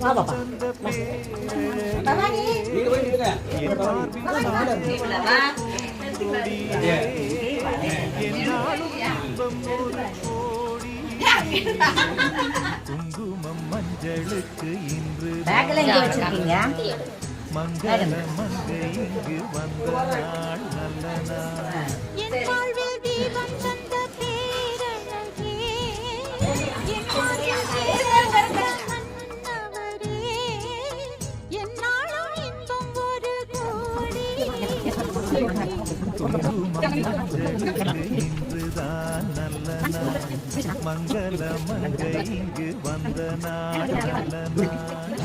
வா பாப்பா நீங்க போய் நில்லுங்க. குங்குமம் மஞ்சளுக்கு இன்று பேக்ல எங்க வச்சிருக்கீங்க? மங்கள மங்கை இங்கு வந்த நாள் நல்ல நாள். என் வாழ்வில் தீபம் தந்த பேரழகே, என் வாழ்வில் தீபம் தந்த மன்னவரே, என்னாலும் இன்பம் ஒரு கோடி. குங்குமம் மஞ்சளுக்கு இன்றுதான் நல்ல நாள். மங்கள மங்கை இங்கு வந்த நாள் நல்ல நாள்.